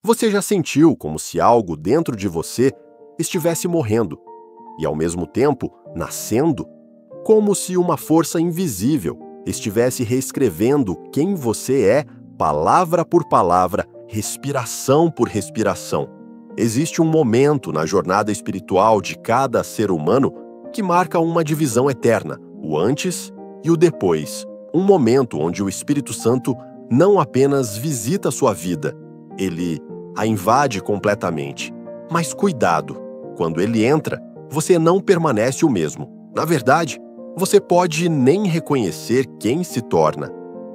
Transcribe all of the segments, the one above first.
Você já sentiu como se algo dentro de você estivesse morrendo e, ao mesmo tempo, nascendo? Como se uma força invisível estivesse reescrevendo quem você é, palavra por palavra, respiração por respiração. Existe um momento na jornada espiritual de cada ser humano que marca uma divisão eterna, o antes e o depois. Um momento onde o Espírito Santo não apenas visita sua vida, ele a invade completamente. Mas cuidado, quando ele entra, você não permanece o mesmo. Na verdade, você pode nem reconhecer quem se torna.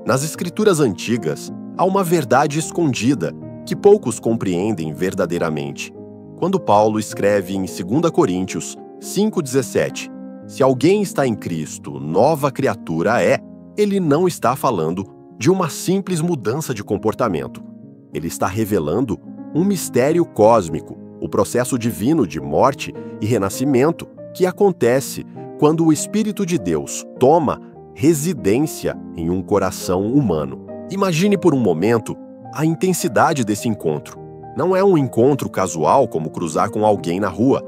Nas Escrituras antigas, há uma verdade escondida que poucos compreendem verdadeiramente. Quando Paulo escreve em 2 Coríntios 5,17, se alguém está em Cristo, nova criatura é, ele não está falando de uma simples mudança de comportamento. Ele está revelando um mistério cósmico, o processo divino de morte e renascimento que acontece quando o Espírito de Deus toma residência em um coração humano. Imagine por um momento a intensidade desse encontro. Não é um encontro casual como cruzar com alguém na rua.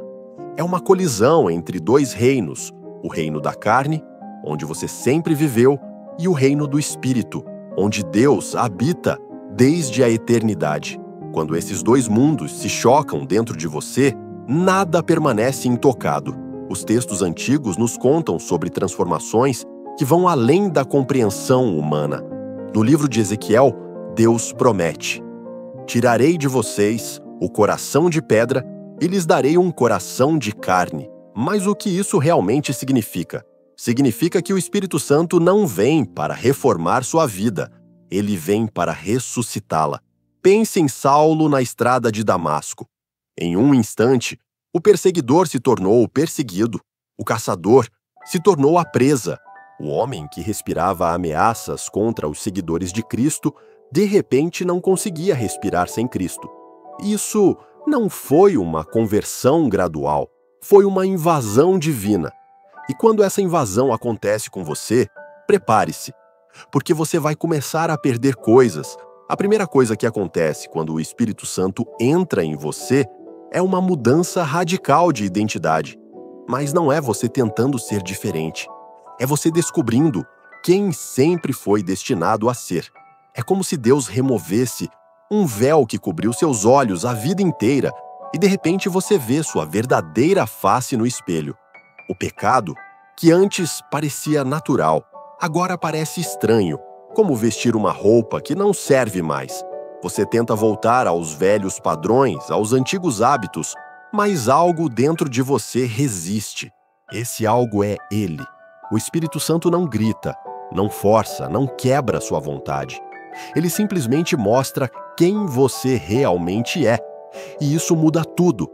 É uma colisão entre dois reinos, o reino da carne, onde você sempre viveu, e o reino do Espírito, onde Deus habita desde a eternidade. Quando esses dois mundos se chocam dentro de você, nada permanece intocado. Os textos antigos nos contam sobre transformações que vão além da compreensão humana. No livro de Ezequiel, Deus promete: tirarei de vocês o coração de pedra e lhes darei um coração de carne. Mas o que isso realmente significa? Significa que o Espírito Santo não vem para reformar sua vida, ele vem para ressuscitá-la. Pense em Saulo na estrada de Damasco. Em um instante, o perseguidor se tornou o perseguido, o caçador se tornou a presa. O homem que respirava ameaças contra os seguidores de Cristo, de repente não conseguia respirar sem Cristo. Isso não foi uma conversão gradual, foi uma invasão divina. E quando essa invasão acontece com você, prepare-se, porque você vai começar a perder coisas. A primeira coisa que acontece quando o Espírito Santo entra em você é uma mudança radical de identidade. Mas não é você tentando ser diferente. É você descobrindo quem sempre foi destinado a ser. É como se Deus removesse um véu que cobriu seus olhos a vida inteira e de repente você vê sua verdadeira face no espelho. O pecado, que antes parecia natural, agora parece estranho, como vestir uma roupa que não serve mais. Você tenta voltar aos velhos padrões, aos antigos hábitos, mas algo dentro de você resiste. Esse algo é Ele. O Espírito Santo não grita, não força, não quebra sua vontade. Ele simplesmente mostra quem você realmente é. E isso muda tudo.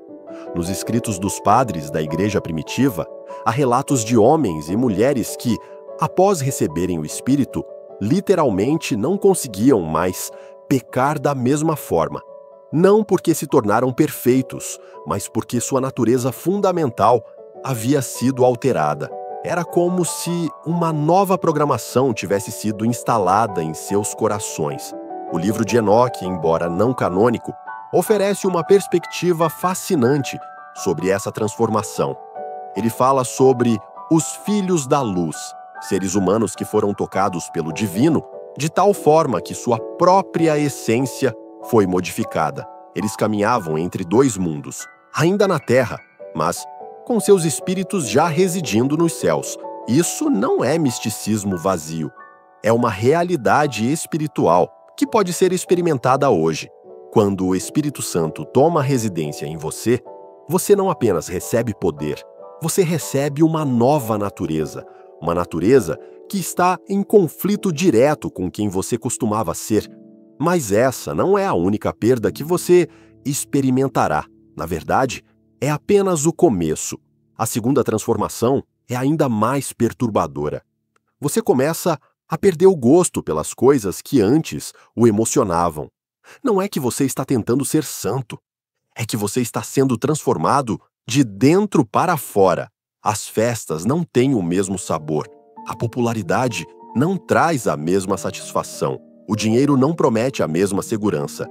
Nos escritos dos padres da igreja primitiva, há relatos de homens e mulheres que, após receberem o Espírito, literalmente não conseguiam mais pecar da mesma forma. Não porque se tornaram perfeitos, mas porque sua natureza fundamental havia sido alterada. Era como se uma nova programação tivesse sido instalada em seus corações. O livro de Enoque, embora não canônico, oferece uma perspectiva fascinante sobre essa transformação. Ele fala sobre os filhos da luz, seres humanos que foram tocados pelo divino, de tal forma que sua própria essência foi modificada. Eles caminhavam entre dois mundos, ainda na terra, mas com seus espíritos já residindo nos céus. Isso não é misticismo vazio. É uma realidade espiritual que pode ser experimentada hoje. Quando o Espírito Santo toma residência em você, você não apenas recebe poder, você recebe uma nova natureza. Uma natureza que está em conflito direto com quem você costumava ser. Mas essa não é a única perda que você experimentará. Na verdade, é apenas o começo. A segunda transformação é ainda mais perturbadora. Você começa a perder o gosto pelas coisas que antes o emocionavam. Não é que você está tentando ser santo. É que você está sendo transformado de dentro para fora. As festas não têm o mesmo sabor. A popularidade não traz a mesma satisfação. O dinheiro não promete a mesma segurança.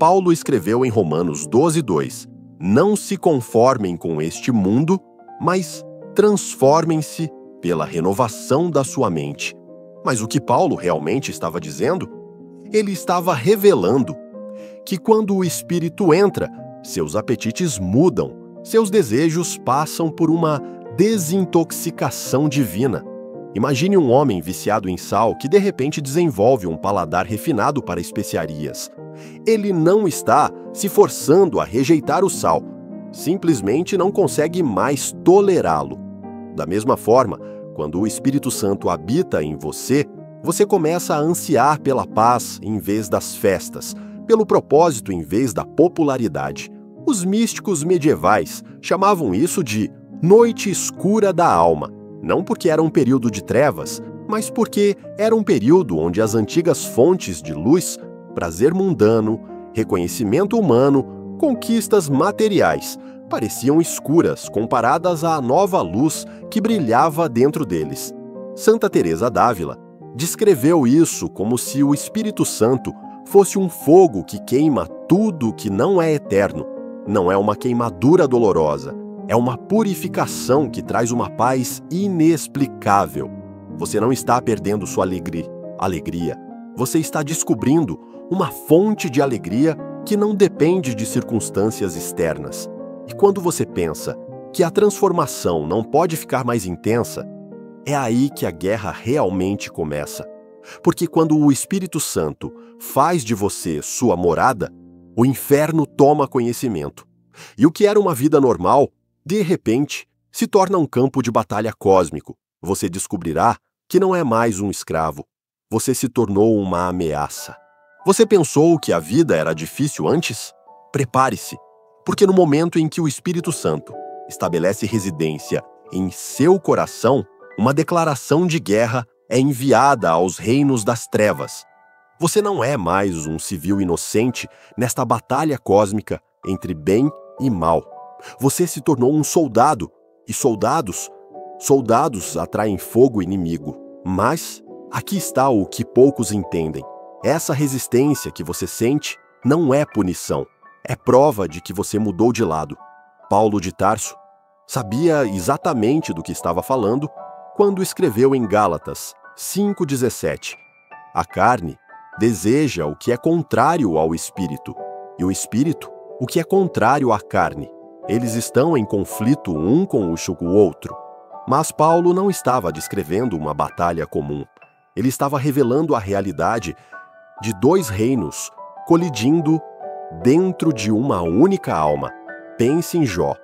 Paulo escreveu em Romanos 12:2: Não se conformem com este mundo, mas transformem-se pela renovação da sua mente. Mas o que Paulo realmente estava dizendo? Ele estava revelando que quando o Espírito entra, seus apetites mudam, seus desejos passam por uma desintoxicação divina. Imagine um homem viciado em sal que de repente desenvolve um paladar refinado para especiarias. Ele não está se forçando a rejeitar o sal, simplesmente não consegue mais tolerá-lo. Da mesma forma, quando o Espírito Santo habita em você, você começa a ansiar pela paz em vez das festas, pelo propósito em vez da popularidade. Os místicos medievais chamavam isso de noite escura da alma, não porque era um período de trevas, mas porque era um período onde as antigas fontes de luz, prazer mundano, reconhecimento humano, conquistas materiais, pareciam escuras comparadas à nova luz que brilhava dentro deles. Santa Teresa d'Ávila descreveu isso como se o Espírito Santo fosse um fogo que queima tudo que não é eterno. Não é uma queimadura dolorosa, é uma purificação que traz uma paz inexplicável. Você não está perdendo sua alegria. Você está descobrindo uma fonte de alegria que não depende de circunstâncias externas. E quando você pensa que a transformação não pode ficar mais intensa, é aí que a guerra realmente começa. Porque quando o Espírito Santo faz de você sua morada, o inferno toma conhecimento. E o que era uma vida normal, de repente, se torna um campo de batalha cósmico. Você descobrirá que não é mais um escravo. Você se tornou uma ameaça. Você pensou que a vida era difícil antes? Prepare-se, porque no momento em que o Espírito Santo estabelece residência em seu coração, uma declaração de guerra é enviada aos reinos das trevas. Você não é mais um civil inocente nesta batalha cósmica entre bem e mal. Você se tornou um soldado, e soldados atraem fogo inimigo. Mas aqui está o que poucos entendem. Essa resistência que você sente não é punição, é prova de que você mudou de lado. Paulo de Tarso sabia exatamente do que estava falando quando escreveu em Gálatas 5,17: A carne deseja o que é contrário ao espírito, e o espírito o que é contrário à carne. Eles estão em conflito um com o outro. Mas Paulo não estava descrevendo uma batalha comum. Ele estava revelando a realidade de dois reinos colidindo dentro de uma única alma. Pense em Jó,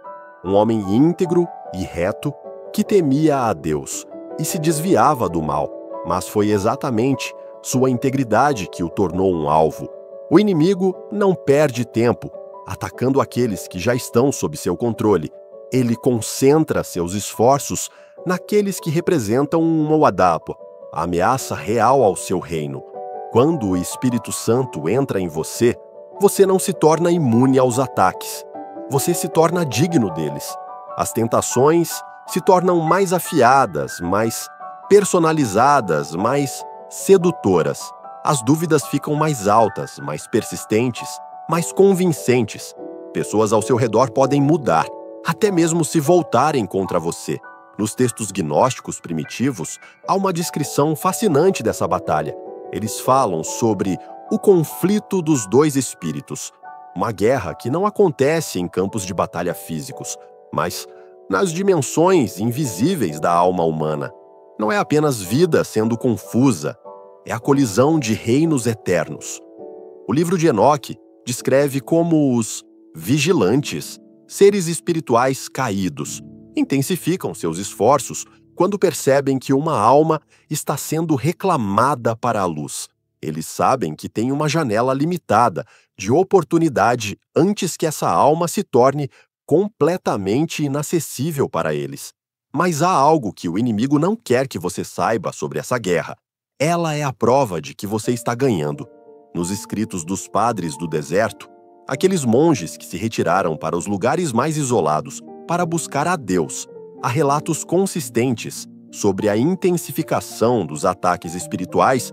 um homem íntegro e reto que temia a Deus e se desviava do mal, mas foi exatamente sua integridade que o tornou um alvo. O inimigo não perde tempo atacando aqueles que já estão sob seu controle. Ele concentra seus esforços naqueles que representam uma Wadapa, a ameaça real ao seu reino. Quando o Espírito Santo entra em você, você não se torna imune aos ataques. Você se torna digno deles. As tentações se tornam mais afiadas, mais personalizadas, mais sedutoras. As dúvidas ficam mais altas, mais persistentes, mais convincentes. Pessoas ao seu redor podem mudar, até mesmo se voltarem contra você. Nos textos gnósticos primitivos, há uma descrição fascinante dessa batalha. Eles falam sobre o conflito dos dois espíritos, uma guerra que não acontece em campos de batalha físicos, mas nas dimensões invisíveis da alma humana. Não é apenas vida sendo confusa, é a colisão de reinos eternos. O livro de Enoque descreve como os vigilantes, seres espirituais caídos, intensificam seus esforços quando percebem que uma alma está sendo reclamada para a luz. Eles sabem que tem uma janela limitada de oportunidade antes que essa alma se torne completamente inacessível para eles. Mas há algo que o inimigo não quer que você saiba sobre essa guerra. Ela é a prova de que você está ganhando. Nos escritos dos padres do deserto, aqueles monges que se retiraram para os lugares mais isolados para buscar a Deus, há relatos consistentes sobre a intensificação dos ataques espirituais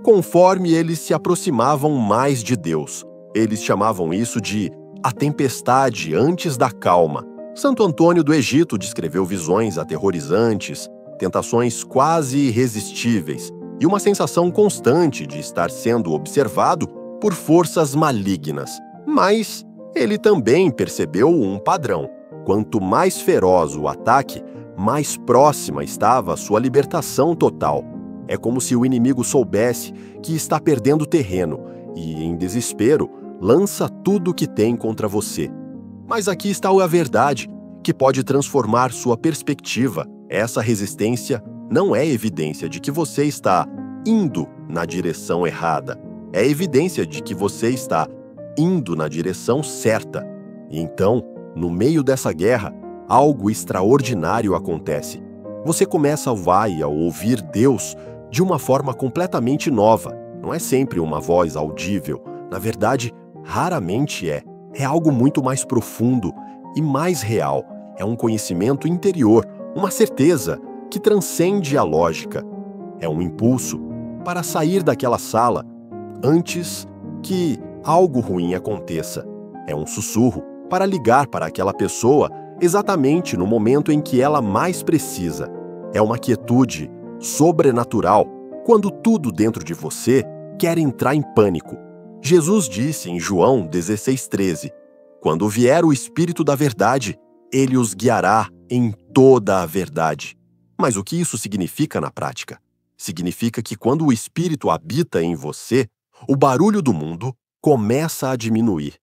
conforme eles se aproximavam mais de Deus. Eles chamavam isso de a tempestade antes da calma. Santo Antônio do Egito descreveu visões aterrorizantes, tentações quase irresistíveis e uma sensação constante de estar sendo observado por forças malignas. Mas ele também percebeu um padrão. Quanto mais feroz o ataque, mais próxima estava a sua libertação total. É como se o inimigo soubesse que está perdendo terreno e, em desespero, lança tudo o que tem contra você. Mas aqui está a verdade, que pode transformar sua perspectiva. Essa resistência não é evidência de que você está indo na direção errada. É evidência de que você está indo na direção certa. E então, no meio dessa guerra, algo extraordinário acontece. Você começa a ouvir Deus de uma forma completamente nova. Não é sempre uma voz audível. Na verdade, raramente é. É algo muito mais profundo e mais real. É um conhecimento interior, uma certeza que transcende a lógica. É um impulso para sair daquela sala antes que algo ruim aconteça. É um sussurro para ligar para aquela pessoa exatamente no momento em que ela mais precisa. É uma quietude sobrenatural quando tudo dentro de você quer entrar em pânico. Jesus disse em João 16,13: "Quando vier o Espírito da Verdade, ele os guiará em toda a verdade." Mas o que isso significa na prática? Significa que quando o Espírito habita em você, o barulho do mundo começa a diminuir.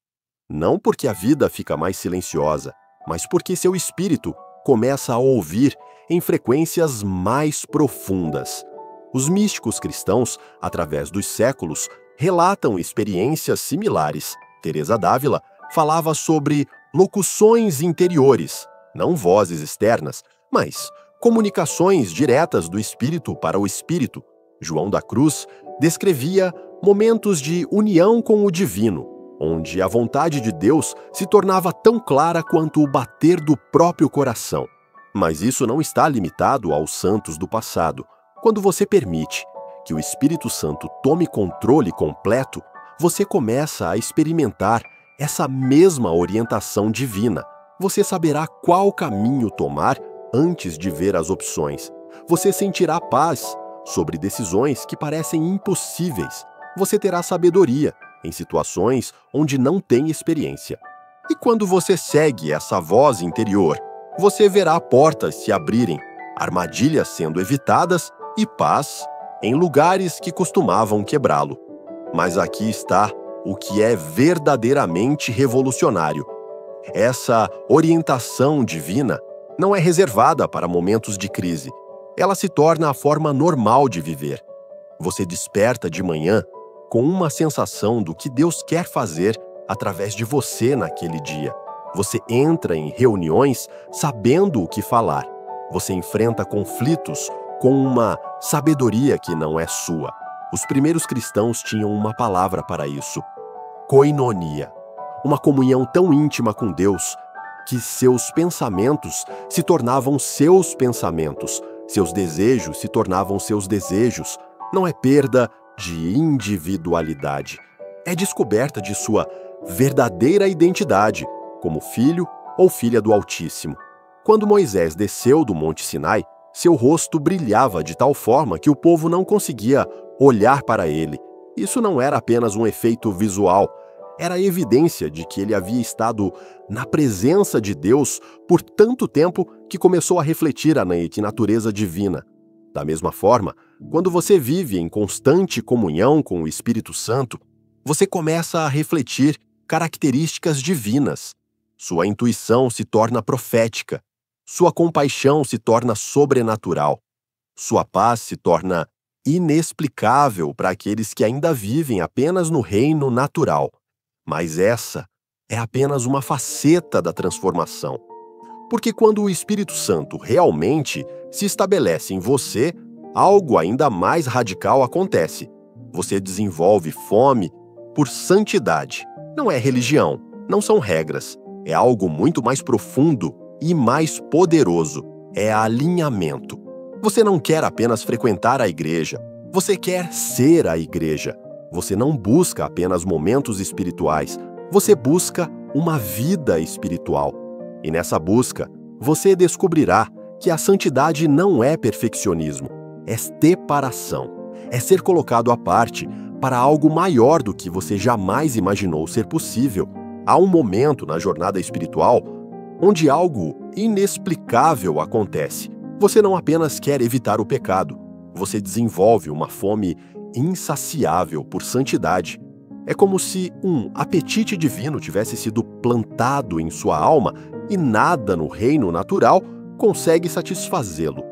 Não porque a vida fica mais silenciosa, mas porque seu espírito começa a ouvir em frequências mais profundas. Os místicos cristãos, através dos séculos, relatam experiências similares. Teresa d'Ávila falava sobre locuções interiores, não vozes externas, mas comunicações diretas do espírito para o espírito. João da Cruz descrevia momentos de união com o divino, onde a vontade de Deus se tornava tão clara quanto o bater do próprio coração. Mas isso não está limitado aos santos do passado. Quando você permite que o Espírito Santo tome controle completo, você começa a experimentar essa mesma orientação divina. Você saberá qual caminho tomar antes de ver as opções. Você sentirá paz sobre decisões que parecem impossíveis. Você terá sabedoria em situações onde não tem experiência. E quando você segue essa voz interior, você verá portas se abrirem, armadilhas sendo evitadas e paz em lugares que costumavam quebrá-lo. Mas aqui está o que é verdadeiramente revolucionário. Essa orientação divina não é reservada para momentos de crise. Ela se torna a forma normal de viver. Você desperta de manhã com uma sensação do que Deus quer fazer através de você naquele dia. Você entra em reuniões sabendo o que falar. Você enfrenta conflitos com uma sabedoria que não é sua. Os primeiros cristãos tinham uma palavra para isso: koinonia. Uma comunhão tão íntima com Deus que seus pensamentos se tornavam seus pensamentos, seus desejos se tornavam seus desejos. Não é perda de individualidade. É descoberta de sua verdadeira identidade como filho ou filha do Altíssimo. Quando Moisés desceu do Monte Sinai, seu rosto brilhava de tal forma que o povo não conseguia olhar para ele. Isso não era apenas um efeito visual, era evidência de que ele havia estado na presença de Deus por tanto tempo que começou a refletir a natureza divina. Da mesma forma, quando você vive em constante comunhão com o Espírito Santo, você começa a refletir características divinas. Sua intuição se torna profética. Sua compaixão se torna sobrenatural. Sua paz se torna inexplicável para aqueles que ainda vivem apenas no reino natural. Mas essa é apenas uma faceta da transformação. Porque quando o Espírito Santo realmente se estabelece em você, algo ainda mais radical acontece. Você desenvolve fome por santidade. Não é religião, não são regras. É algo muito mais profundo e mais poderoso. É alinhamento. Você não quer apenas frequentar a igreja. Você quer ser a igreja. Você não busca apenas momentos espirituais, você busca uma vida espiritual. E nessa busca, você descobrirá que a santidade não é perfeccionismo, é separação, é ser colocado à parte para algo maior do que você jamais imaginou ser possível. Há um momento na jornada espiritual onde algo inexplicável acontece. Você não apenas quer evitar o pecado, você desenvolve uma fome insaciável por santidade. É como se um apetite divino tivesse sido plantado em sua alma e nada no reino natural consegue satisfazê-lo.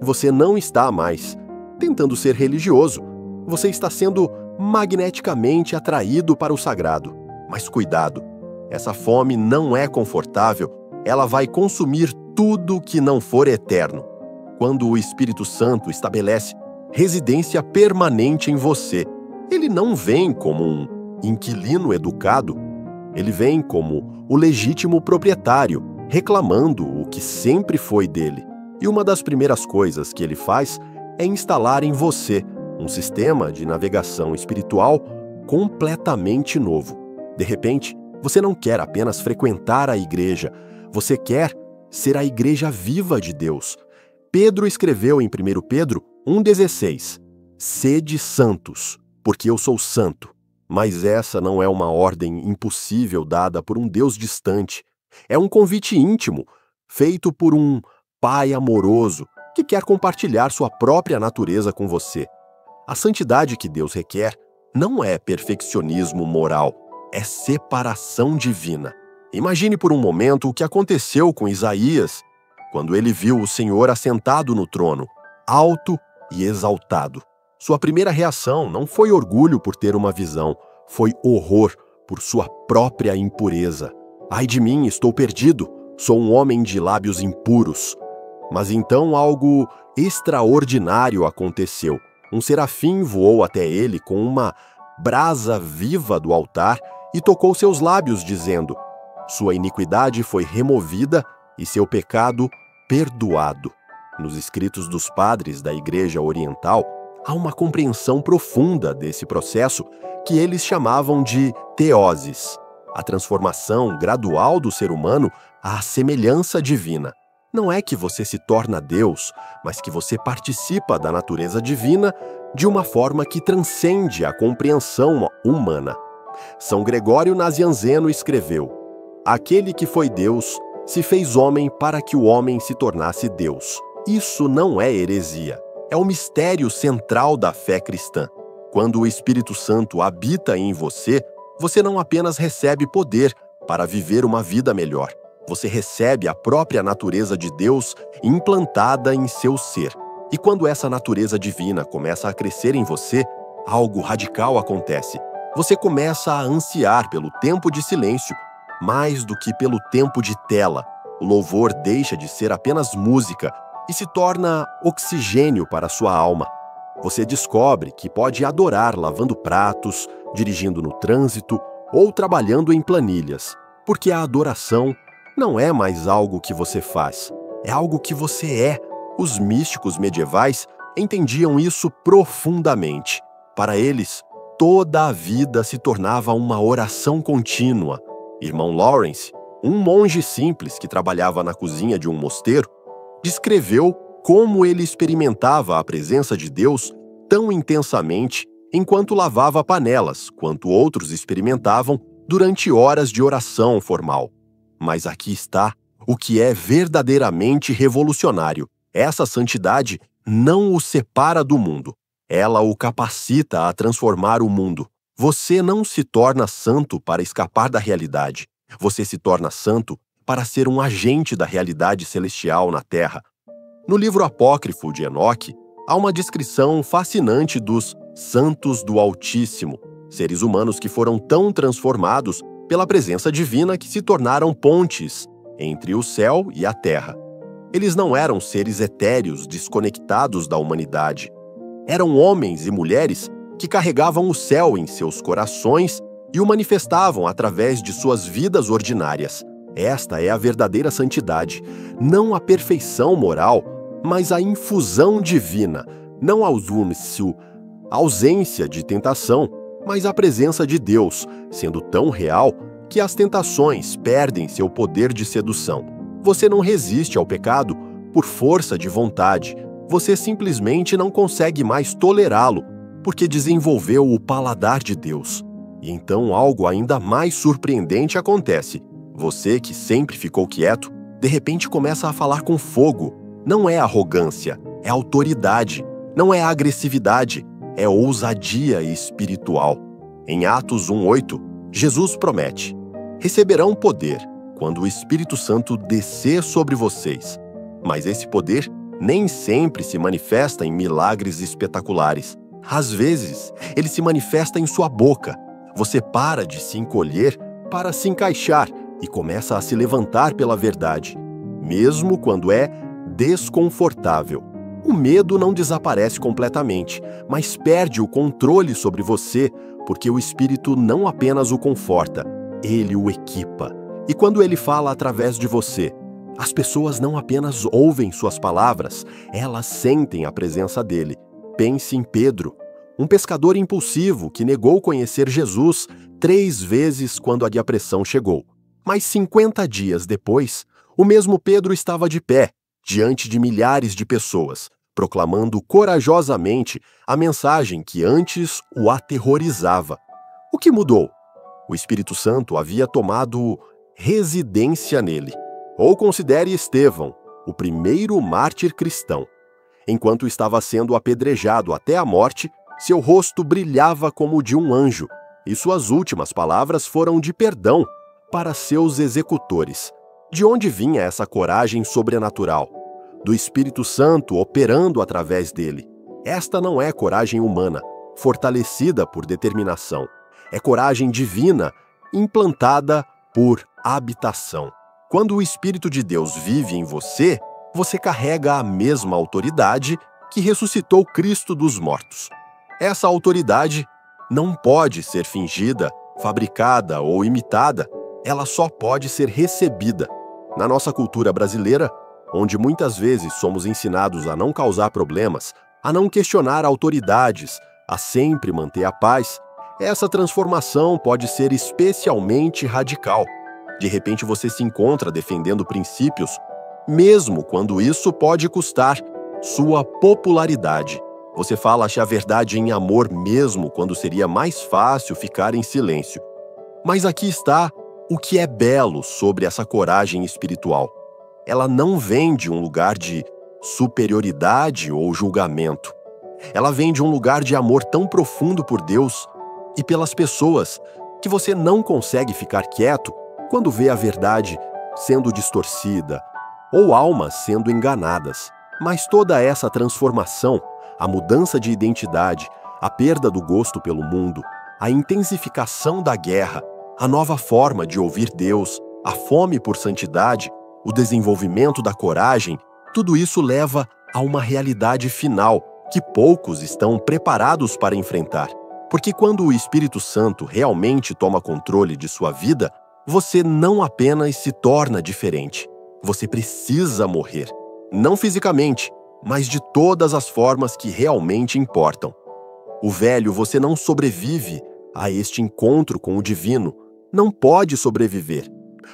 Você não está mais tentando ser religioso, você está sendo magneticamente atraído para o sagrado. Mas cuidado, essa fome não é confortável, ela vai consumir tudo que não for eterno. Quando o Espírito Santo estabelece residência permanente em você, ele não vem como um inquilino educado, ele vem como o legítimo proprietário, reclamando o que sempre foi dele. E uma das primeiras coisas que ele faz é instalar em você um sistema de navegação espiritual completamente novo. De repente, você não quer apenas frequentar a igreja, você quer ser a igreja viva de Deus. Pedro escreveu em 1 Pedro 1,16: Sede santos, porque eu sou santo. Mas essa não é uma ordem impossível dada por um Deus distante. É um convite íntimo, feito por um Pai amoroso que quer compartilhar sua própria natureza com você. A santidade que Deus requer não é perfeccionismo moral, é separação divina. Imagine por um momento o que aconteceu com Isaías quando ele viu o Senhor assentado no trono, alto e exaltado. Sua primeira reação não foi orgulho por ter uma visão, foi horror por sua própria impureza. Ai de mim, estou perdido, sou um homem de lábios impuros. Mas então algo extraordinário aconteceu. Um serafim voou até ele com uma brasa viva do altar e tocou seus lábios, dizendo: Sua iniquidade foi removida e seu pecado perdoado. Nos escritos dos padres da Igreja Oriental, há uma compreensão profunda desse processo que eles chamavam de teoses, a transformação gradual do ser humano à semelhança divina. Não é que você se torna Deus, mas que você participa da natureza divina de uma forma que transcende a compreensão humana. São Gregório Nazianzeno escreveu: Aquele que foi Deus se fez homem para que o homem se tornasse Deus. Isso não é heresia, é o mistério central da fé cristã. Quando o Espírito Santo habita em você, você não apenas recebe poder para viver uma vida melhor, você recebe a própria natureza de Deus implantada em seu ser. E quando essa natureza divina começa a crescer em você, algo radical acontece. Você começa a ansiar pelo tempo de silêncio, mais do que pelo tempo de tela. O louvor deixa de ser apenas música e se torna oxigênio para a sua alma. Você descobre que pode adorar lavando pratos, dirigindo no trânsito ou trabalhando em planilhas, porque a adoração não é mais algo que você faz, é algo que você é. Os místicos medievais entendiam isso profundamente. Para eles, toda a vida se tornava uma oração contínua. Irmão Lawrence, um monge simples que trabalhava na cozinha de um mosteiro, descreveu como ele experimentava a presença de Deus tão intensamente enquanto lavava panelas, quanto outros experimentavam durante horas de oração formal. Mas aqui está o que é verdadeiramente revolucionário. Essa santidade não o separa do mundo. Ela o capacita a transformar o mundo. Você não se torna santo para escapar da realidade. Você se torna santo para ser um agente da realidade celestial na Terra. No livro apócrifo de Enoque, há uma descrição fascinante dos santos do Altíssimo, seres humanos que foram tão transformados pela presença divina que se tornaram pontes entre o céu e a terra. Eles não eram seres etéreos desconectados da humanidade. Eram homens e mulheres que carregavam o céu em seus corações e o manifestavam através de suas vidas ordinárias. Esta é a verdadeira santidade, não a perfeição moral, mas a infusão divina, não a ausência de tentação, mas a presença de Deus, sendo tão real que as tentações perdem seu poder de sedução. Você não resiste ao pecado por força de vontade, você simplesmente não consegue mais tolerá-lo, porque desenvolveu o paladar de Deus. E então algo ainda mais surpreendente acontece. Você, que sempre ficou quieto, de repente começa a falar com fogo. Não é arrogância, é autoridade. Não é agressividade, é ousadia espiritual. Em Atos 1:8, Jesus promete: receberão poder quando o Espírito Santo descer sobre vocês. Mas esse poder nem sempre se manifesta em milagres espetaculares. Às vezes, ele se manifesta em sua boca. Você para de se encolher para se encaixar e começa a se levantar pela verdade, mesmo quando é desconfortável. O medo não desaparece completamente, mas perde o controle sobre você, porque o Espírito não apenas o conforta, ele o equipa. E quando ele fala através de você, as pessoas não apenas ouvem suas palavras, elas sentem a presença dele. Pense em Pedro, um pescador impulsivo que negou conhecer Jesus 3 vezes quando a depressão chegou. Mas 50 dias depois, o mesmo Pedro estava de pé, diante de milhares de pessoas, proclamando corajosamente a mensagem que antes o aterrorizava. O que mudou? O Espírito Santo havia tomado residência nele. Ou considere Estevão, o primeiro mártir cristão. Enquanto estava sendo apedrejado até a morte, seu rosto brilhava como o de um anjo, e suas últimas palavras foram de perdão para seus executores. De onde vinha essa coragem sobrenatural? Do Espírito Santo operando através dele. Esta não é coragem humana, fortalecida por determinação. É coragem divina, implantada por habitação. Quando o Espírito de Deus vive em você, você carrega a mesma autoridade que ressuscitou Cristo dos mortos. Essa autoridade não pode ser fingida, fabricada ou imitada, ela só pode ser recebida. Na nossa cultura brasileira, onde muitas vezes somos ensinados a não causar problemas, a não questionar autoridades, a sempre manter a paz, essa transformação pode ser especialmente radical. De repente você se encontra defendendo princípios, mesmo quando isso pode custar sua popularidade. Você fala a verdade em amor mesmo quando seria mais fácil ficar em silêncio. Mas aqui está o que é belo sobre essa coragem espiritual. Ela não vem de um lugar de superioridade ou julgamento. Ela vem de um lugar de amor tão profundo por Deus e pelas pessoas que você não consegue ficar quieto quando vê a verdade sendo distorcida ou almas sendo enganadas. Mas toda essa transformação, a mudança de identidade, a perda do gosto pelo mundo, a intensificação da guerra, a nova forma de ouvir Deus, a fome por santidade, o desenvolvimento da coragem, tudo isso leva a uma realidade final que poucos estão preparados para enfrentar. Porque quando o Espírito Santo realmente toma controle de sua vida, você não apenas se torna diferente, você precisa morrer. Não fisicamente, mas de todas as formas que realmente importam. O velho, você não sobrevive a este encontro com o divino, não pode sobreviver,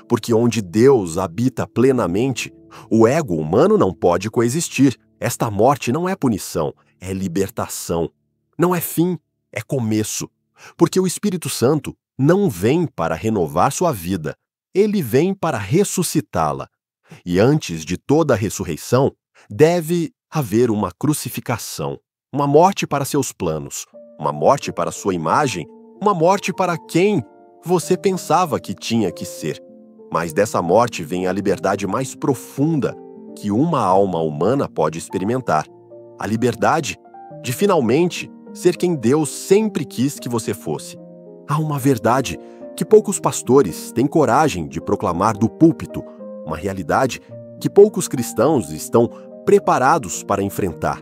porque onde Deus habita plenamente, o ego humano não pode coexistir. Esta morte não é punição, é libertação. Não é fim, é começo, porque o Espírito Santo não vem para renovar sua vida, ele vem para ressuscitá-la. E antes de toda a ressurreição, deve haver uma crucificação, uma morte para seus planos, uma morte para sua imagem, uma morte para quem você pensava que tinha que ser. Mas dessa morte vem a liberdade mais profunda que uma alma humana pode experimentar. A liberdade de finalmente ser quem Deus sempre quis que você fosse. Há uma verdade que poucos pastores têm coragem de proclamar do púlpito, uma realidade que poucos cristãos estão preparados para enfrentar.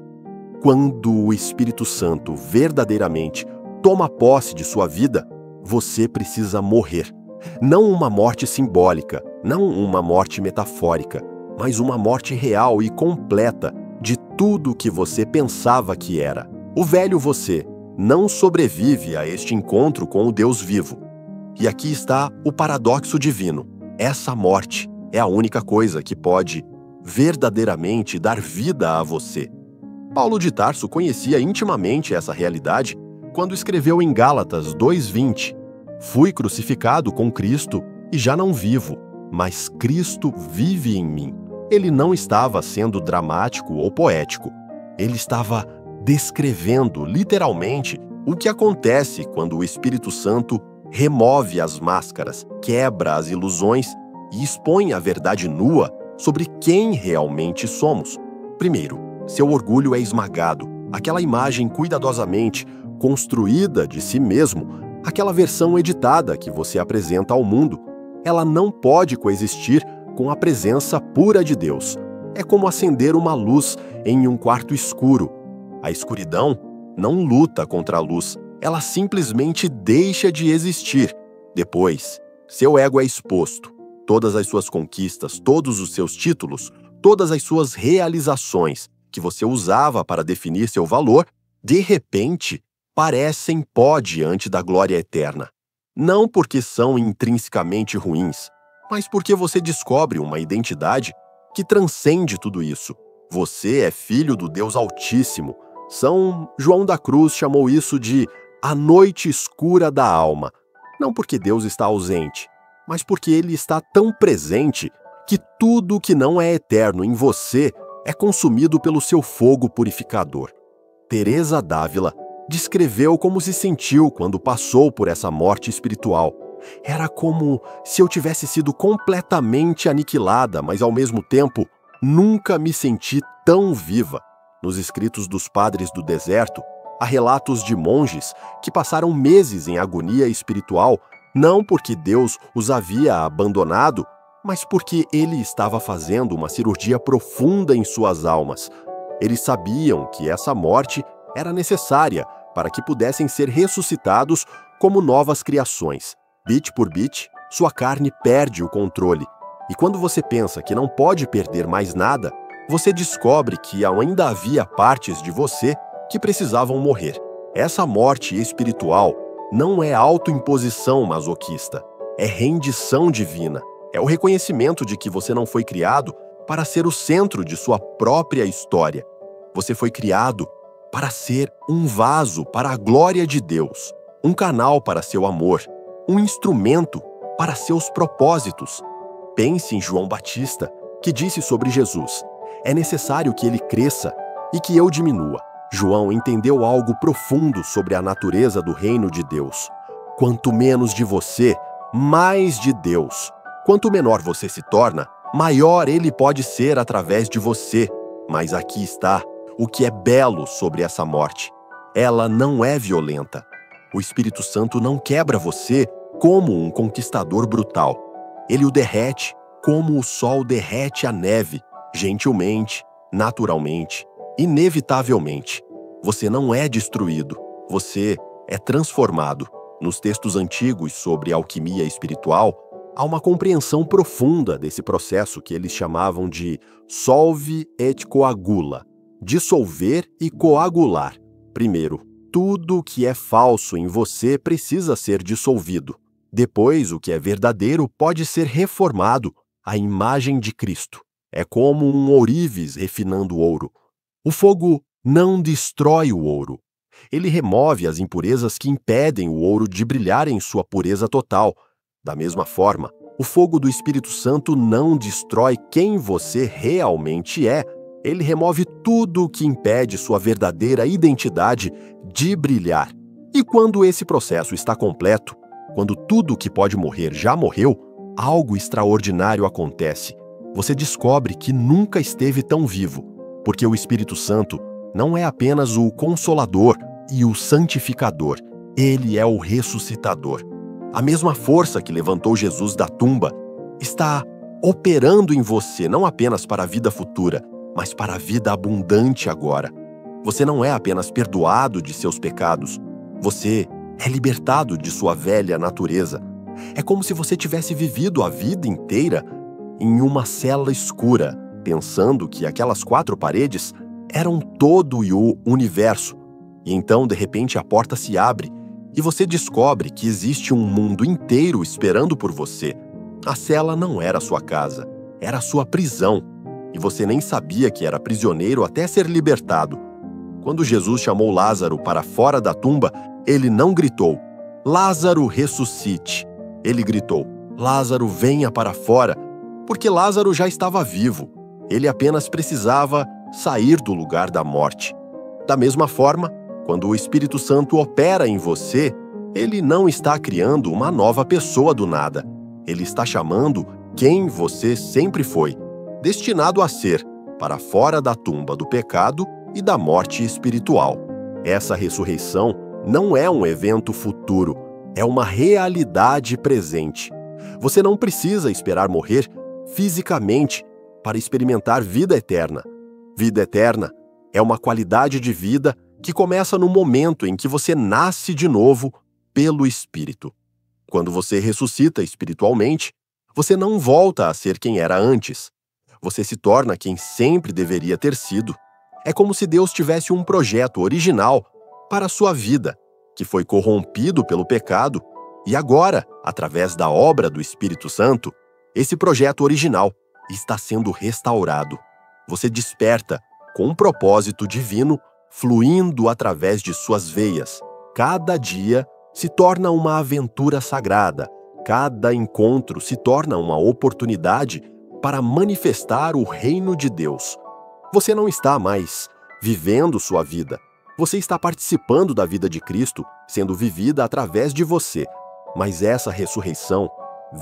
Quando o Espírito Santo verdadeiramente toma posse de sua vida, você precisa morrer. Não uma morte simbólica, não uma morte metafórica, mas uma morte real e completa de tudo que você pensava que era. O velho você não sobrevive a este encontro com o Deus vivo. E aqui está o paradoxo divino. Essa morte é a única coisa que pode verdadeiramente dar vida a você. Paulo de Tarso conhecia intimamente essa realidade quando escreveu em Gálatas 2:20: "Fui crucificado com Cristo e já não vivo, mas Cristo vive em mim." Ele não estava sendo dramático ou poético. Ele estava descrevendo literalmente o que acontece quando o Espírito Santo remove as máscaras, quebra as ilusões e expõe a verdade nua sobre quem realmente somos. Primeiro, seu orgulho é esmagado. Aquela imagem cuidadosamente construída de si mesmo, aquela versão editada que você apresenta ao mundo, ela não pode coexistir com a presença pura de Deus. É como acender uma luz em um quarto escuro. A escuridão não luta contra a luz, ela simplesmente deixa de existir. Depois, seu ego é exposto. Todas as suas conquistas, todos os seus títulos, todas as suas realizações que você usava para definir seu valor, de repente, parecem pó diante da glória eterna. Não porque são intrinsecamente ruins, mas porque você descobre uma identidade que transcende tudo isso. Você é filho do Deus Altíssimo. São João da Cruz chamou isso de a noite escura da alma. Não porque Deus está ausente, mas porque Ele está tão presente que tudo que não é eterno em você é consumido pelo seu fogo purificador. Teresa d'Ávila descreveu como se sentiu quando passou por essa morte espiritual. Era como se eu tivesse sido completamente aniquilada, mas ao mesmo tempo nunca me senti tão viva. Nos escritos dos padres do deserto, há relatos de monges que passaram meses em agonia espiritual, não porque Deus os havia abandonado, mas porque Ele estava fazendo uma cirurgia profunda em suas almas. Eles sabiam que essa morte era necessária para que pudessem ser ressuscitados como novas criações. Bit por bit, sua carne perde o controle. E quando você pensa que não pode perder mais nada, você descobre que ainda havia partes de você que precisavam morrer. Essa morte espiritual não é autoimposição masoquista, é rendição divina. É o reconhecimento de que você não foi criado para ser o centro de sua própria história. Você foi criado para ser um vaso para a glória de Deus, um canal para seu amor, um instrumento para seus propósitos. Pense em João Batista, que disse sobre Jesus: "É necessário que ele cresça e que eu diminua." João entendeu algo profundo sobre a natureza do reino de Deus. Quanto menos de você, mais de Deus. Quanto menor você se torna, maior ele pode ser através de você. Mas aqui está o que é belo sobre essa morte. Ela não é violenta. O Espírito Santo não quebra você como um conquistador brutal. Ele o derrete como o sol derrete a neve, gentilmente, naturalmente, inevitavelmente. Você não é destruído, você é transformado. Nos textos antigos sobre alquimia espiritual, há uma compreensão profunda desse processo que eles chamavam de solve et coagula, dissolver e coagular. Primeiro, tudo o que é falso em você precisa ser dissolvido. Depois, o que é verdadeiro pode ser reformado à imagem de Cristo. É como um ourives refinando ouro. O fogo não destrói o ouro. Ele remove as impurezas que impedem o ouro de brilhar em sua pureza total. Da mesma forma, o fogo do Espírito Santo não destrói quem você realmente é. Ele remove tudo o que impede sua verdadeira identidade de brilhar. E quando esse processo está completo, quando tudo o que pode morrer já morreu, algo extraordinário acontece. Você descobre que nunca esteve tão vivo, porque o Espírito Santo não é apenas o Consolador e o Santificador, ele é o Ressuscitador. A mesma força que levantou Jesus da tumba está operando em você não apenas para a vida futura, mas para a vida abundante agora. Você não é apenas perdoado de seus pecados, você é libertado de sua velha natureza. É como se você tivesse vivido a vida inteira em uma cela escura, pensando que aquelas 4 paredes eram todo e o universo. E então, de repente, a porta se abre e você descobre que existe um mundo inteiro esperando por você. A cela não era sua casa, era sua prisão. E você nem sabia que era prisioneiro até ser libertado. Quando Jesus chamou Lázaro para fora da tumba, ele não gritou: "Lázaro, ressuscite!" Ele gritou: "Lázaro, venha para fora!" Porque Lázaro já estava vivo. Ele apenas precisava sair do lugar da morte. Da mesma forma, quando o Espírito Santo opera em você, ele não está criando uma nova pessoa do nada. Ele está chamando quem você sempre foi, destinado a ser, para fora da tumba do pecado e da morte espiritual. Essa ressurreição não é um evento futuro, é uma realidade presente. Você não precisa esperar morrer fisicamente para experimentar vida eterna. Vida eterna é uma qualidade de vida que começa no momento em que você nasce de novo pelo Espírito. Quando você ressuscita espiritualmente, você não volta a ser quem era antes. Você se torna quem sempre deveria ter sido. É como se Deus tivesse um projeto original para a sua vida, que foi corrompido pelo pecado, e agora, através da obra do Espírito Santo, esse projeto original está sendo restaurado. Você desperta com um propósito divino fluindo através de suas veias. Cada dia se torna uma aventura sagrada. Cada encontro se torna uma oportunidade para manifestar o reino de Deus. Você não está mais vivendo sua vida. Você está participando da vida de Cristo, sendo vivida através de você. Mas essa ressurreição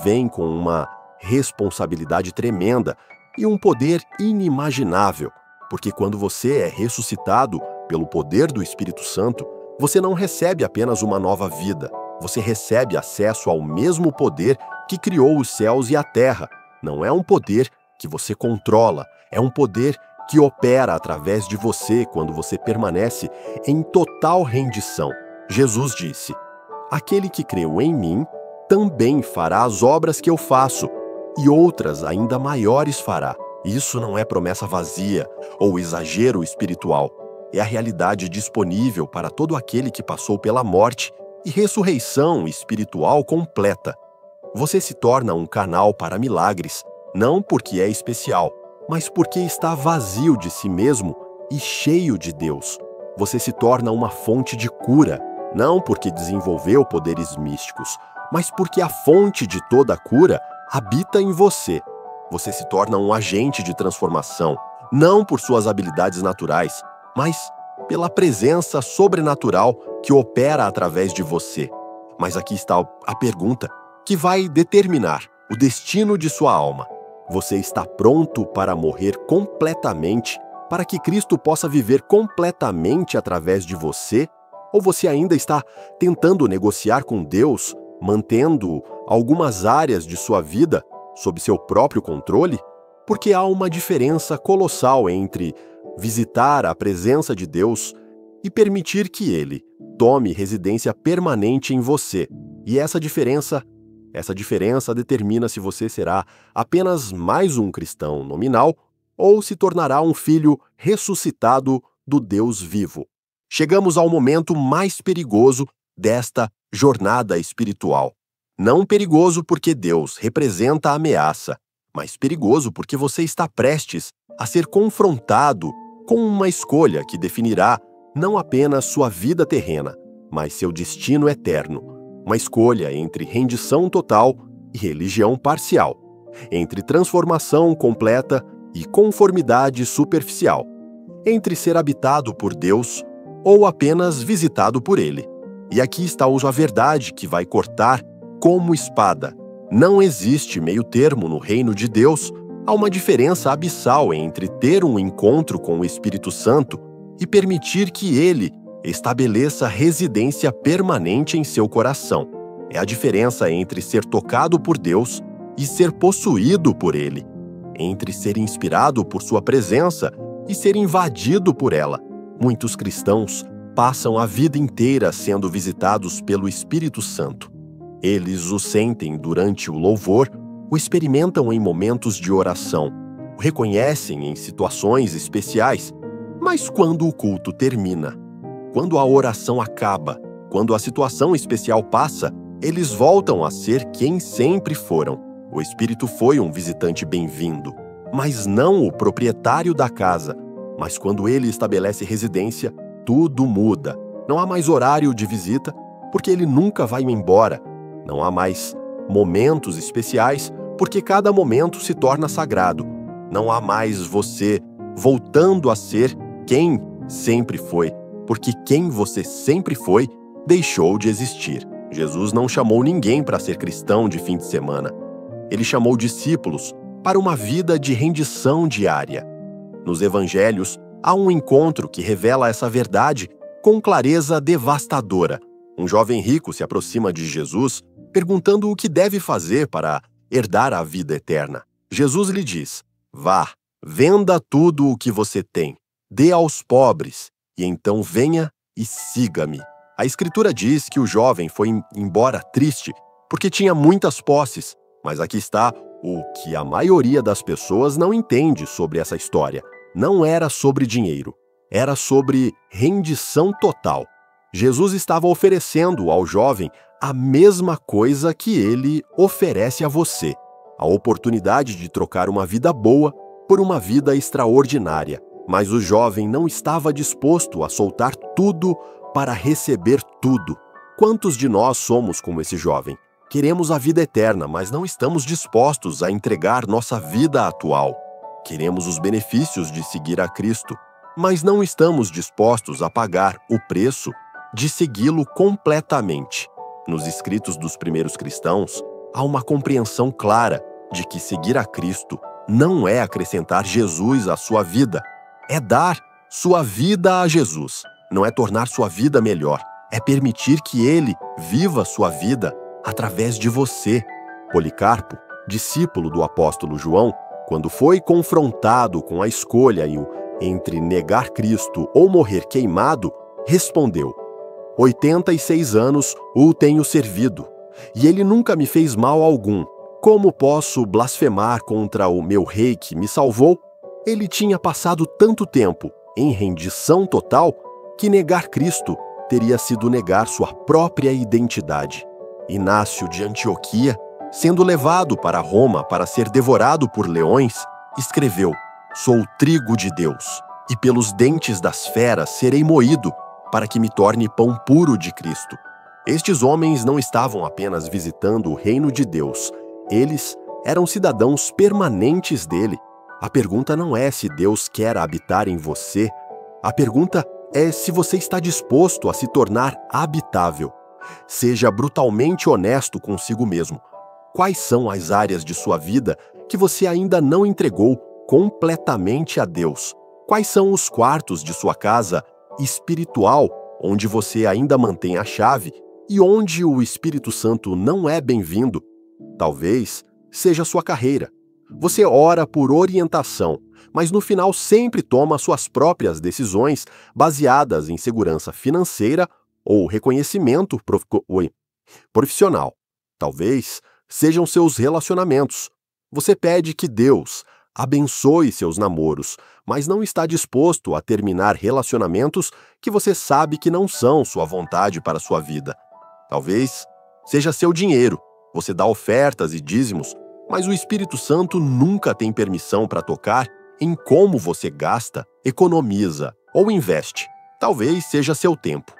vem com uma responsabilidade tremenda e um poder inimaginável, porque quando você é ressuscitado pelo poder do Espírito Santo, você não recebe apenas uma nova vida, você recebe acesso ao mesmo poder que criou os céus e a terra. Não é um poder que você controla, é um poder que opera através de você quando você permanece em total rendição. Jesus disse: "Aquele que creu em mim também fará as obras que eu faço, e outras ainda maiores fará." Isso não é promessa vazia ou exagero espiritual. É a realidade disponível para todo aquele que passou pela morte e ressurreição espiritual completa. Você se torna um canal para milagres, não porque é especial, mas porque está vazio de si mesmo e cheio de Deus. Você se torna uma fonte de cura, não porque desenvolveu poderes místicos, mas porque a fonte de toda a cura habita em você. Você se torna um agente de transformação, não por suas habilidades naturais, mas pela presença sobrenatural que opera através de você. Mas aqui está a pergunta que vai determinar o destino de sua alma. Você está pronto para morrer completamente, para que Cristo possa viver completamente através de você? Ou você ainda está tentando negociar com Deus, mantendo algumas áreas de sua vida sob seu próprio controle? Porque há uma diferença colossal entre visitar a presença de Deus e permitir que Ele tome residência permanente em você. E essa diferença determina se você será apenas mais um cristão nominal ou se tornará um filho ressuscitado do Deus vivo. Chegamos ao momento mais perigoso desta jornada espiritual. Não perigoso porque Deus representa a ameaça, mas perigoso porque você está prestes a ser confrontado com uma escolha que definirá não apenas sua vida terrena, mas seu destino eterno. Uma escolha entre rendição total e religião parcial, entre transformação completa e conformidade superficial, entre ser habitado por Deus ou apenas visitado por Ele. E aqui está a verdade que vai cortar como espada. Não existe meio termo no reino de Deus. Há uma diferença abissal entre ter um encontro com o Espírito Santo e permitir que Ele estabeleça residência permanente em seu coração. É a diferença entre ser tocado por Deus e ser possuído por Ele, entre ser inspirado por sua presença e ser invadido por ela. Muitos cristãos passam a vida inteira sendo visitados pelo Espírito Santo. Eles o sentem durante o louvor, o experimentam em momentos de oração, o reconhecem em situações especiais, mas quando o culto termina, quando a oração acaba, quando a situação especial passa, eles voltam a ser quem sempre foram. O Espírito foi um visitante bem-vindo, mas não o proprietário da casa. Mas quando ele estabelece residência, tudo muda. Não há mais horário de visita, porque ele nunca vai embora. Não há mais momentos especiais, porque cada momento se torna sagrado. Não há mais você voltando a ser quem sempre foi, porque quem você sempre foi deixou de existir. Jesus não chamou ninguém para ser cristão de fim de semana. Ele chamou discípulos para uma vida de rendição diária. Nos evangelhos, há um encontro que revela essa verdade com clareza devastadora. Um jovem rico se aproxima de Jesus, perguntando o que deve fazer para herdar a vida eterna. Jesus lhe diz: vá, venda tudo o que você tem, dê aos pobres, e então venha e siga-me. A Escritura diz que o jovem foi embora triste, porque tinha muitas posses, mas aqui está o que a maioria das pessoas não entende sobre essa história. Não era sobre dinheiro, era sobre rendição total. Jesus estava oferecendo ao jovem a mesma coisa que ele oferece a você: a oportunidade de trocar uma vida boa por uma vida extraordinária. Mas o jovem não estava disposto a soltar tudo para receber tudo. Quantos de nós somos como esse jovem? Queremos a vida eterna, mas não estamos dispostos a entregar nossa vida atual. Queremos os benefícios de seguir a Cristo, mas não estamos dispostos a pagar o preço de segui-lo completamente. Nos escritos dos primeiros cristãos, há uma compreensão clara de que seguir a Cristo não é acrescentar Jesus à sua vida, é dar sua vida a Jesus. Não é tornar sua vida melhor, é permitir que Ele viva sua vida através de você. Policarpo, discípulo do apóstolo João, quando foi confrontado com a escolha entre negar Cristo ou morrer queimado, respondeu: 86 anos o tenho servido, e ele nunca me fez mal algum. Como posso blasfemar contra o meu rei que me salvou? Ele tinha passado tanto tempo em rendição total que negar Cristo teria sido negar sua própria identidade. Inácio de Antioquia, sendo levado para Roma para ser devorado por leões, escreveu: sou trigo de Deus, e pelos dentes das feras serei moído, para que me torne pão puro de Cristo. Estes homens não estavam apenas visitando o reino de Deus, eles eram cidadãos permanentes dele. A pergunta não é se Deus quer habitar em você, a pergunta é se você está disposto a se tornar habitável. Seja brutalmente honesto consigo mesmo. Quais são as áreas de sua vida que você ainda não entregou completamente a Deus? Quais são os quartos de sua casa espiritual onde você ainda mantém a chave e onde o Espírito Santo não é bem-vindo? Talvez seja sua carreira. Você ora por orientação, mas no final sempre toma suas próprias decisões baseadas em segurança financeira ou reconhecimento profissional. Talvez sejam seus relacionamentos. Você pede que Deus abençoe seus namoros, mas não está disposto a terminar relacionamentos que você sabe que não são sua vontade para sua vida. Talvez seja seu dinheiro. Você dá ofertas e dízimos, mas o Espírito Santo nunca tem permissão para tocar em como você gasta, economiza ou investe. Talvez seja seu tempo.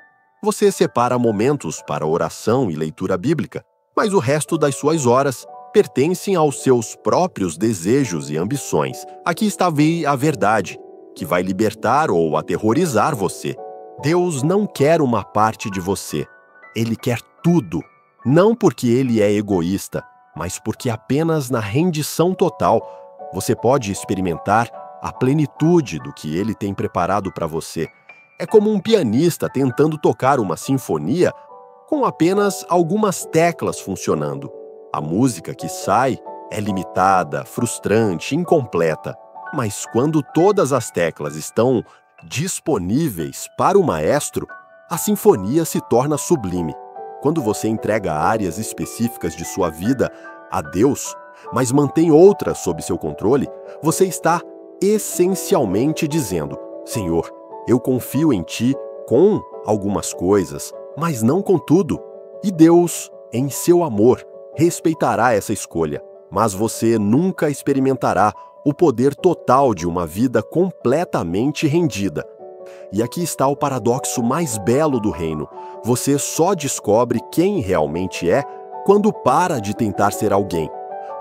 Você separa momentos para oração e leitura bíblica, mas o resto das suas horas pertencem aos seus próprios desejos e ambições. Aqui está a verdade, que vai libertar ou aterrorizar você. Deus não quer uma parte de você. Ele quer tudo. Não porque ele é egoísta, mas porque apenas na rendição total você pode experimentar a plenitude do que ele tem preparado para você. É como um pianista tentando tocar uma sinfonia com apenas algumas teclas funcionando. A música que sai é limitada, frustrante, incompleta. Mas quando todas as teclas estão disponíveis para o maestro, a sinfonia se torna sublime. Quando você entrega áreas específicas de sua vida a Deus, mas mantém outras sob seu controle, você está essencialmente dizendo: Senhor, eu confio em Ti com algumas coisas, mas não com tudo. E Deus, em seu amor, respeitará essa escolha, mas você nunca experimentará o poder total de uma vida completamente rendida. E aqui está o paradoxo mais belo do reino. Você só descobre quem realmente é quando para de tentar ser alguém.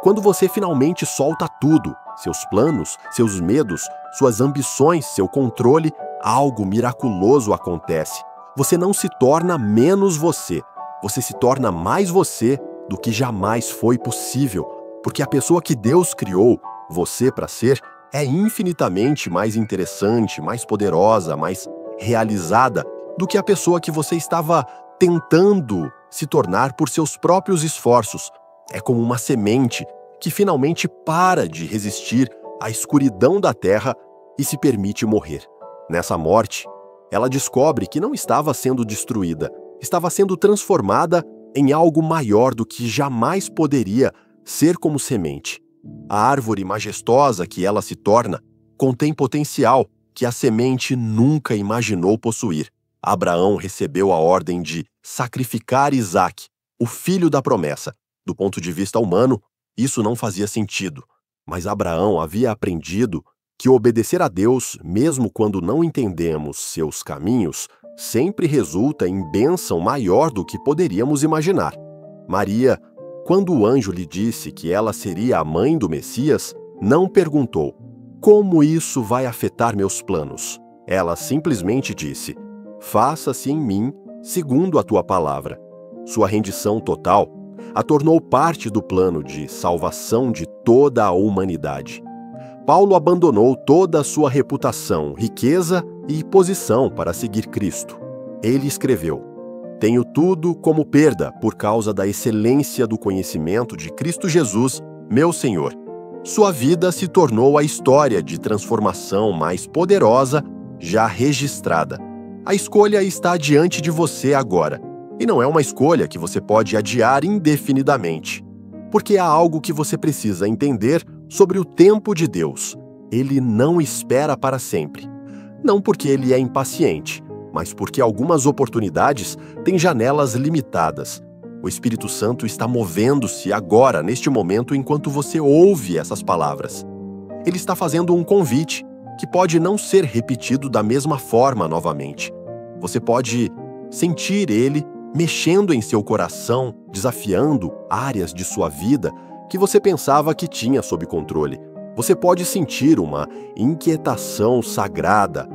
Quando você finalmente solta tudo, seus planos, seus medos, suas ambições, seu controle, algo miraculoso acontece. Você não se torna menos você. Você se torna mais você do que jamais foi possível, porque a pessoa que Deus criou você para ser é infinitamente mais interessante, mais poderosa, mais realizada do que a pessoa que você estava tentando se tornar por seus próprios esforços. É como uma semente que finalmente para de resistir à escuridão da terra e se permite morrer. Nessa morte, ela descobre que não estava sendo destruída, estava sendo transformada em algo maior do que jamais poderia ser como semente. A árvore majestosa que ela se torna contém potencial que a semente nunca imaginou possuir. Abraão recebeu a ordem de sacrificar Isaque, o filho da promessa. Do ponto de vista humano, isso não fazia sentido, mas Abraão havia aprendido que obedecer a Deus, mesmo quando não entendemos seus caminhos, sempre resulta em bênção maior do que poderíamos imaginar. Maria, quando o anjo lhe disse que ela seria a mãe do Messias, não perguntou: como isso vai afetar meus planos? Ela simplesmente disse: faça-se em mim segundo a tua palavra. Sua rendição total a tornou parte do plano de salvação de toda a humanidade. Paulo abandonou toda a sua reputação, riqueza e posição para seguir Cristo. Ele escreveu: tenho tudo como perda por causa da excelência do conhecimento de Cristo Jesus, meu Senhor. Sua vida se tornou a história de transformação mais poderosa já registrada. A escolha está diante de você agora, e não é uma escolha que você pode adiar indefinidamente, porque há algo que você precisa entender sobre o tempo de Deus. Ele não espera para sempre. Não porque ele é impaciente, mas porque algumas oportunidades têm janelas limitadas. O Espírito Santo está movendo-se agora, neste momento, enquanto você ouve essas palavras. Ele está fazendo um convite que pode não ser repetido da mesma forma novamente. Você pode sentir ele mexendo em seu coração, desafiando áreas de sua vida que você pensava que tinha sob controle. Você pode sentir uma inquietação sagrada,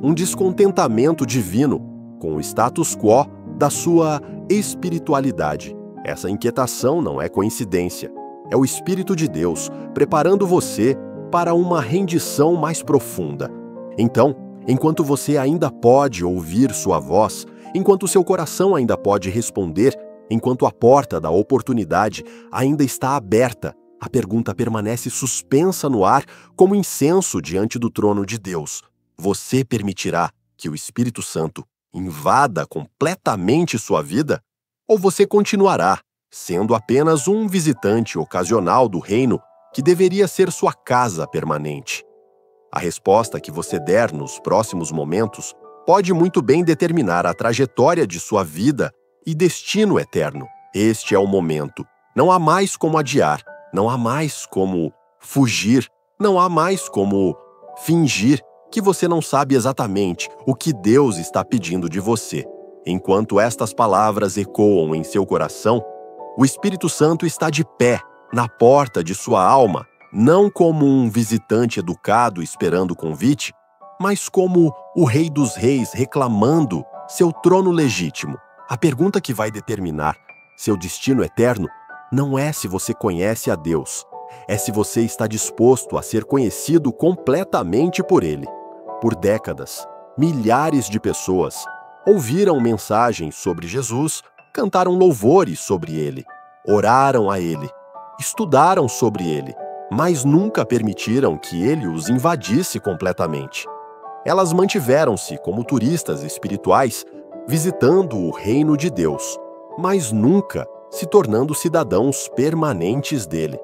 um descontentamento divino com o status quo da sua espiritualidade. Essa inquietação não é coincidência. É o Espírito de Deus preparando você para uma rendição mais profunda. Então, enquanto você ainda pode ouvir sua voz, enquanto seu coração ainda pode responder, enquanto a porta da oportunidade ainda está aberta, a pergunta permanece suspensa no ar como incenso diante do trono de Deus. Você permitirá que o Espírito Santo invada completamente sua vida? Ou você continuará sendo apenas um visitante ocasional do reino que deveria ser sua casa permanente? A resposta que você der nos próximos momentos pode muito bem determinar a trajetória de sua vida e destino eterno. Este é o momento. Não há mais como adiar, não há mais como fugir, não há mais como fingir que você não sabe exatamente o que Deus está pedindo de você. Enquanto estas palavras ecoam em seu coração, o Espírito Santo está de pé na porta de sua alma, não como um visitante educado esperando o convite, mas como o Rei dos Reis reclamando seu trono legítimo. A pergunta que vai determinar seu destino eterno não é se você conhece a Deus, é se você está disposto a ser conhecido completamente por Ele. Por décadas, milhares de pessoas ouviram mensagens sobre Jesus, cantaram louvores sobre Ele, oraram a Ele, estudaram sobre Ele, mas nunca permitiram que Ele os invadisse completamente. Elas mantiveram-se como turistas espirituais, visitando o reino de Deus, mas nunca se tornando cidadãos permanentes dele.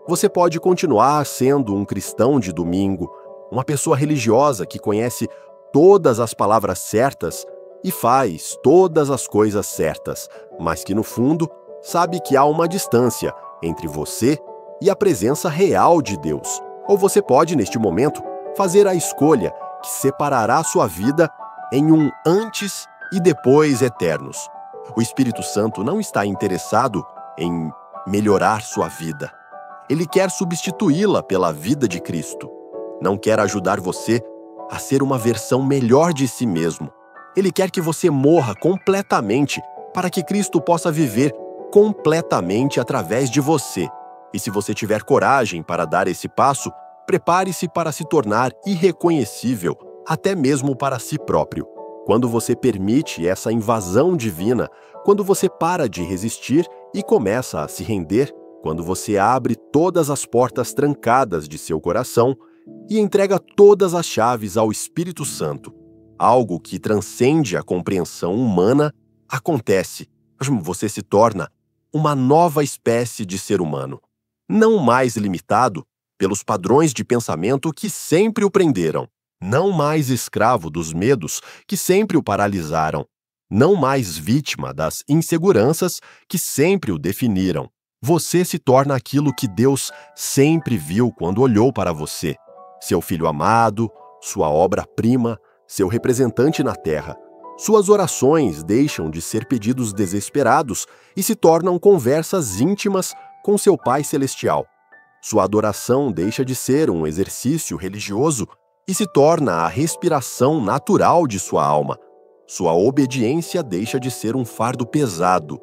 Você pode continuar sendo um cristão de domingo, uma pessoa religiosa que conhece todas as palavras certas e faz todas as coisas certas, mas que no fundo sabe que há uma distância entre você e a presença real de Deus. Ou você pode, neste momento, fazer a escolha que separará sua vida em um antes e depois eternos. O Espírito Santo não está interessado em melhorar sua vida. Ele quer substituí-la pela vida de Cristo. Não quer ajudar você a ser uma versão melhor de si mesmo. Ele quer que você morra completamente para que Cristo possa viver completamente através de você. E se você tiver coragem para dar esse passo, prepare-se para se tornar irreconhecível, até mesmo para si próprio. Quando você permite essa invasão divina, quando você para de resistir e começa a se render, quando você abre todas as portas trancadas de seu coração e entrega todas as chaves ao Espírito Santo, algo que transcende a compreensão humana acontece. Você se torna uma nova espécie de ser humano, não mais limitado pelos padrões de pensamento que sempre o prenderam, não mais escravo dos medos que sempre o paralisaram, não mais vítima das inseguranças que sempre o definiram. Você se torna aquilo que Deus sempre viu quando olhou para você: seu filho amado, sua obra-prima, seu representante na terra. Suas orações deixam de ser pedidos desesperados e se tornam conversas íntimas com seu Pai Celestial. Sua adoração deixa de ser um exercício religioso e se torna a respiração natural de sua alma. Sua obediência deixa de ser um fardo pesado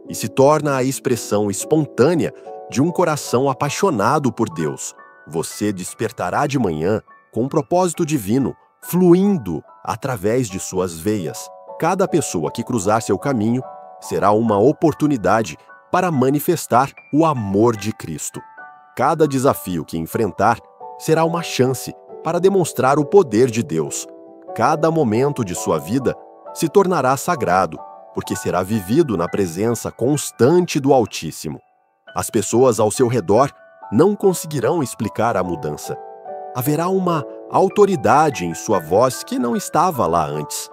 e se torna a expressão espontânea de um coração apaixonado por Deus. Você despertará de manhã com um propósito divino, fluindo através de suas veias. Cada pessoa que cruzar seu caminho será uma oportunidade para manifestar o amor de Cristo. Cada desafio que enfrentar será uma chance para demonstrar o poder de Deus. Cada momento de sua vida se tornará sagrado, porque será vivido na presença constante do Altíssimo. As pessoas ao seu redor não conseguirão explicar a mudança. Haverá uma autoridade em sua voz que não estava lá antes.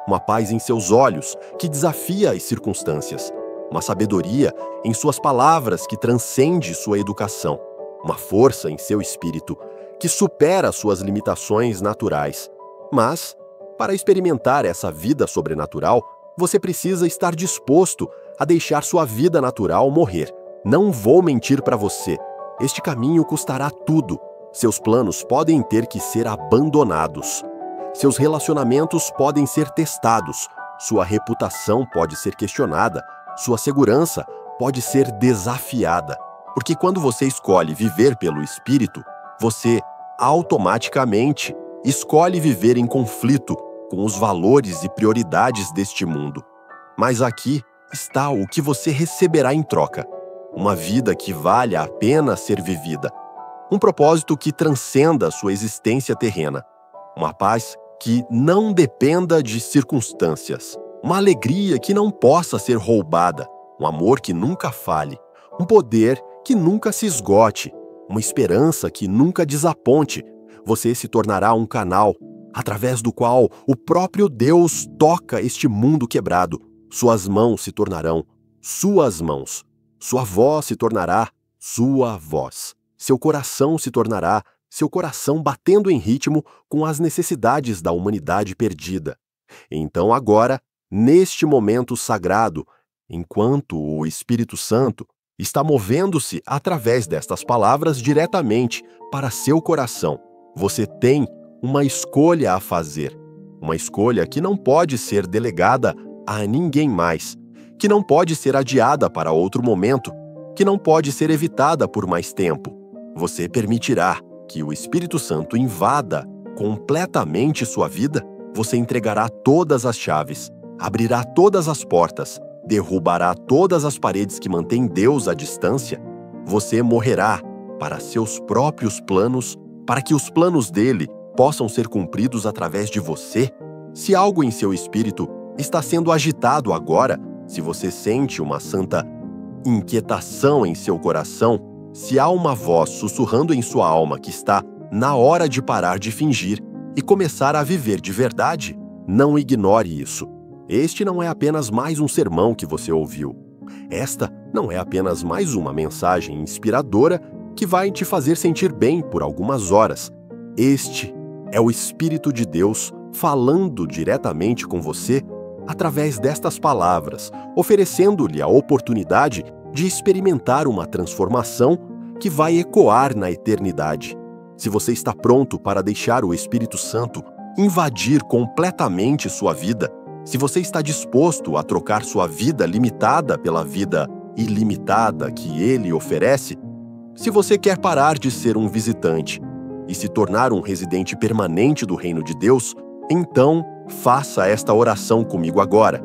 Uma paz em seus olhos que desafia as circunstâncias. Uma sabedoria em suas palavras que transcende sua educação. Uma força em seu espírito que supera suas limitações naturais. Mas, para experimentar essa vida sobrenatural, você precisa estar disposto a deixar sua vida natural morrer. Não vou mentir para você. Este caminho custará tudo. Seus planos podem ter que ser abandonados. Seus relacionamentos podem ser testados. Sua reputação pode ser questionada. Sua segurança pode ser desafiada. Porque quando você escolhe viver pelo Espírito, você automaticamente escolhe viver em conflito com os valores e prioridades deste mundo. Mas aqui está o que você receberá em troca: uma vida que vale a pena ser vivida, um propósito que transcenda sua existência terrena, uma paz que não dependa de circunstâncias, uma alegria que não possa ser roubada, um amor que nunca falhe, um poder que nunca se esgote, uma esperança que nunca desaponte. Você se tornará um canal através do qual o próprio Deus toca este mundo quebrado. Suas mãos se tornarão suas mãos. Sua voz se tornará sua voz. Seu coração se tornará seu coração, batendo em ritmo com as necessidades da humanidade perdida. Então agora, neste momento sagrado, enquanto o Espírito Santo está movendo-se através destas palavras diretamente para seu coração, você tem uma escolha a fazer. Uma escolha que não pode ser delegada a ninguém mais, que não pode ser adiada para outro momento, que não pode ser evitada por mais tempo. Você permitirá que o Espírito Santo invada completamente sua vida? Você entregará todas as chaves, abrirá todas as portas, derrubará todas as paredes que mantêm Deus à distância? Você morrerá para seus próprios planos, para que os planos dele possam ser cumpridos através de você? Se algo em seu espírito está sendo agitado agora, se você sente uma santa inquietação em seu coração, se há uma voz sussurrando em sua alma que está na hora de parar de fingir e começar a viver de verdade, não ignore isso. Este não é apenas mais um sermão que você ouviu. Esta não é apenas mais uma mensagem inspiradora que vai te fazer sentir bem por algumas horas. Este é o Espírito de Deus falando diretamente com você através destas palavras, oferecendo-lhe a oportunidade de experimentar uma transformação que vai ecoar na eternidade. Se você está pronto para deixar o Espírito Santo invadir completamente sua vida, se você está disposto a trocar sua vida limitada pela vida ilimitada que ele oferece, se você quer parar de ser um visitante e se tornar um residente permanente do reino de Deus, então faça esta oração comigo agora.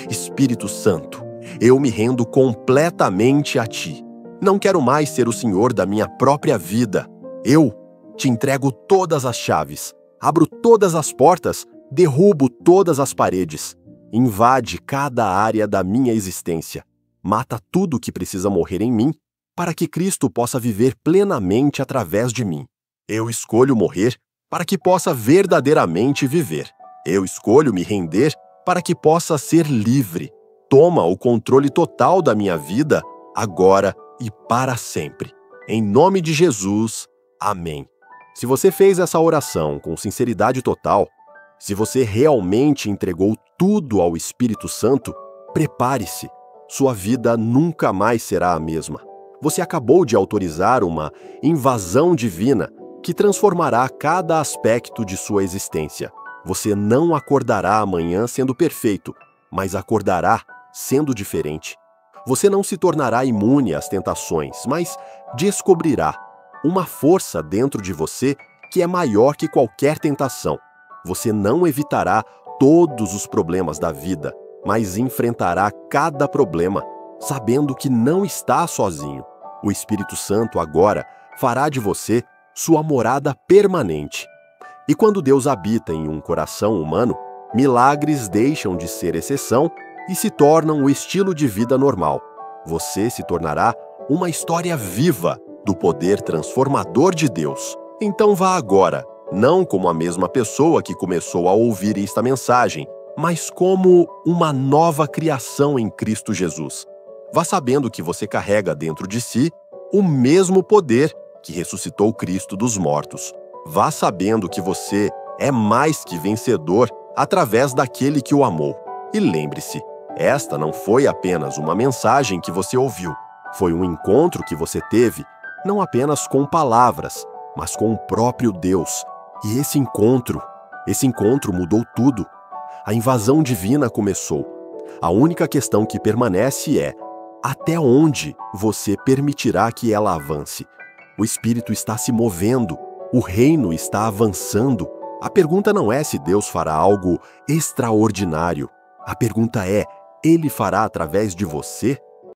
Espírito Santo, eu me rendo completamente a ti. Não quero mais ser o senhor da minha própria vida. Eu te entrego todas as chaves, abro todas as portas, derrubo todas as paredes. Invade cada área da minha existência. Mata tudo que precisa morrer em mim para que Cristo possa viver plenamente através de mim. Eu escolho morrer para que possa verdadeiramente viver. Eu escolho me render para que possa ser livre. Toma o controle total da minha vida, agora e para sempre. Em nome de Jesus, amém. Se você fez essa oração com sinceridade total, se você realmente entregou tudo ao Espírito Santo, prepare-se. Sua vida nunca mais será a mesma. Você acabou de autorizar uma invasão divina que transformará cada aspecto de sua existência. Você não acordará amanhã sendo perfeito, mas acordará sendo diferente. Você não se tornará imune às tentações, mas descobrirá uma força dentro de você que é maior que qualquer tentação. Você não evitará todos os problemas da vida, mas enfrentará cada problema, sabendo que não está sozinho. O Espírito Santo agora fará de você sua morada permanente. E quando Deus habita em um coração humano, milagres deixam de ser exceção e se tornam o estilo de vida normal. Você se tornará uma história viva do poder transformador de Deus. Então vá agora, não como a mesma pessoa que começou a ouvir esta mensagem, mas como uma nova criação em Cristo Jesus. Vá sabendo que você carrega dentro de si o mesmo poder que ressuscitou Cristo dos mortos. Vá sabendo que você é mais que vencedor através daquele que o amou. E lembre-se, esta não foi apenas uma mensagem que você ouviu. Foi um encontro que você teve, não apenas com palavras, mas com o próprio Deus. E esse encontro mudou tudo. A invasão divina começou. A única questão que permanece é: até onde você permitirá que ela avance? O Espírito está se movendo, o reino está avançando. A pergunta não é se Deus fará algo extraordinário. A pergunta é: Ele fará através de você?